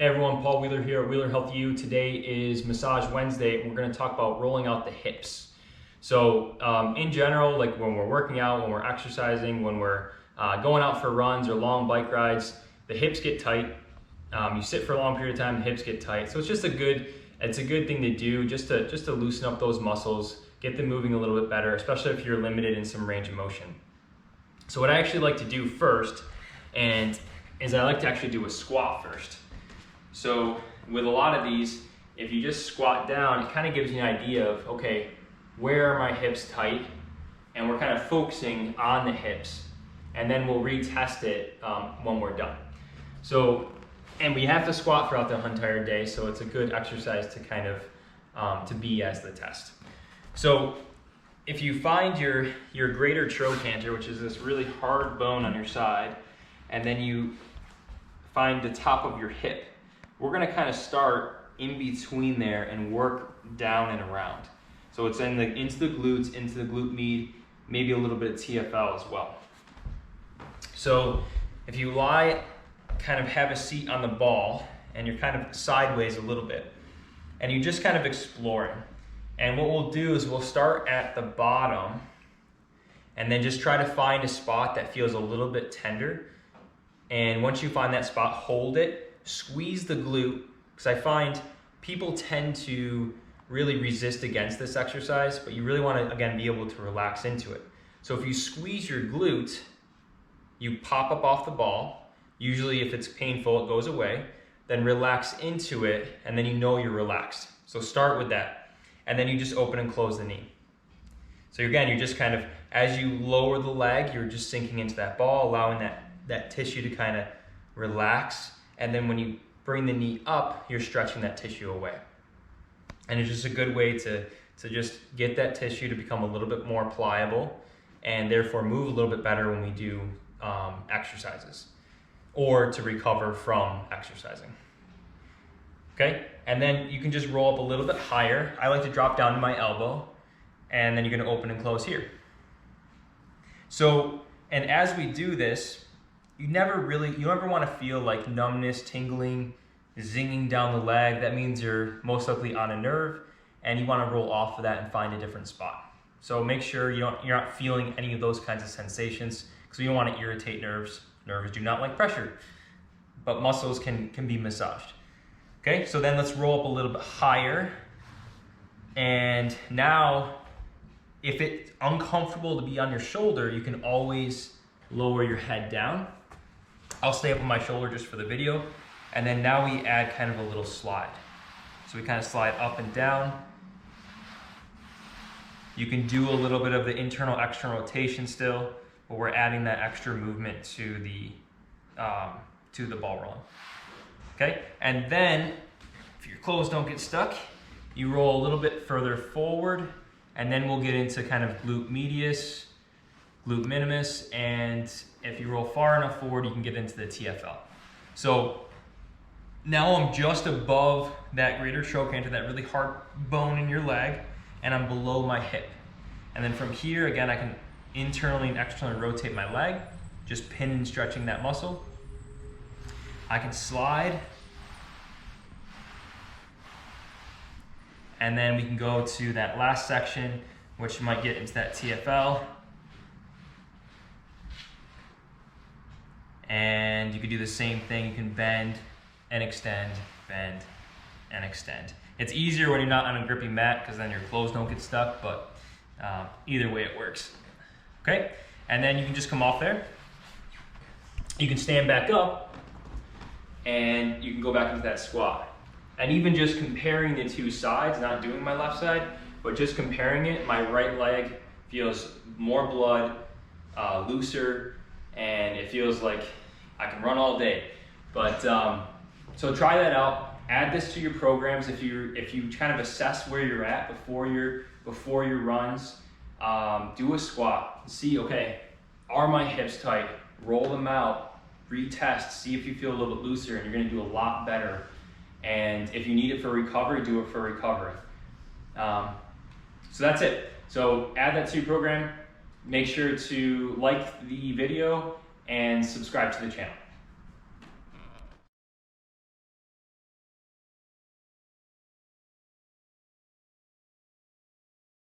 Hey everyone, Paul Wheeler here at Wheeler Health U. Today is Massage Wednesday and we're going to talk about rolling out the hips. So in general, like when we're working out, when we're exercising, when we're going out for runs or long bike rides, the hips get tight. You sit for a long period of time, the hips get tight. So it's just a good thing to do just to loosen up those muscles, get them moving a little bit better, especially if you're limited in some range of motion. So what I actually like to do first is I like to actually do a squat first. So with a lot of these, if you just squat down, it kind of gives you an idea of, okay, where are my hips tight? And we're kind of focusing on the hips. And then we'll retest it when we're done. So, and we have to squat throughout the entire day, so it's a good exercise to kind of, to be as the test. So if you find your greater trochanter, which is this really hard bone on your side, and then you find the top of your hip, we're gonna kind of start in between there and work down and around. So it's into the glutes, into the glute med, maybe a little bit of TFL as well. So if you lie, kind of have a seat on the ball, and you're kind of sideways a little bit, and you just kind of exploring. And what we'll do is we'll start at the bottom, and then just try to find a spot that feels a little bit tender. And once you find that spot, hold it, squeeze the glute, because I find people tend to really resist against this exercise, but you really want to, again, be able to relax into it. So if you squeeze your glute, you pop up off the ball. Usually if it's painful, it goes away. Then relax into it, and then you know you're relaxed. So start with that. And then you just open and close the knee. So again, you're just kind of, as you lower the leg, you're just sinking into that ball, allowing that tissue to kind of relax. And then when you bring the knee up, you're stretching that tissue away. And it's just a good way to just get that tissue to become a little bit more pliable and therefore move a little bit better when we do exercises or to recover from exercising. Okay, and then you can just roll up a little bit higher. I like to drop down to my elbow, and then you're gonna open and close here. So, and as we do this, you never want to feel like numbness, tingling, zinging down the leg. That means you're most likely on a nerve, and you want to roll off of that and find a different spot. So make sure you're not feeling any of those kinds of sensations, because you don't want to irritate nerves. Nerves do not like pressure, but muscles can be massaged. Okay, so then let's roll up a little bit higher. And now, if it's uncomfortable to be on your shoulder, you can always lower your head down. I'll stay up on my shoulder just for the video. And then now we add kind of a little slide. So we kind of slide up and down. You can do a little bit of the internal external rotation still, but we're adding that extra movement to the ball rolling. Okay, and then if your clothes don't get stuck, you roll a little bit further forward, and then we'll get into kind of glute medius, glute minimus, and if you roll far enough forward, you can get into the TFL. So now I'm just above that greater trochanter, that really hard bone in your leg, and I'm below my hip. And then from here, again, I can internally and externally rotate my leg, just pin and stretching that muscle. I can slide, and then we can go to that last section, which might get into that TFL. And you can do the same thing. You can bend and extend, bend and extend. It's easier when you're not on a grippy mat, because then your clothes don't get stuck, but either way it works. Okay, and then you can just come off there. You can stand back up, and you can go back into that squat. And even just comparing the two sides, not doing my left side, but just comparing it, my right leg feels more blood, looser, and it feels like I can run all day. But so try that out. Add this to your programs if you kind of assess where you're at before your runs. Do a squat. See, okay, are my hips tight? Roll them out. Retest. See if you feel a little bit looser, and you're going to do a lot better. And if you need it for recovery, do it for recovery. So that's it. So add that to your program. Make sure to like the video and subscribe to the channel.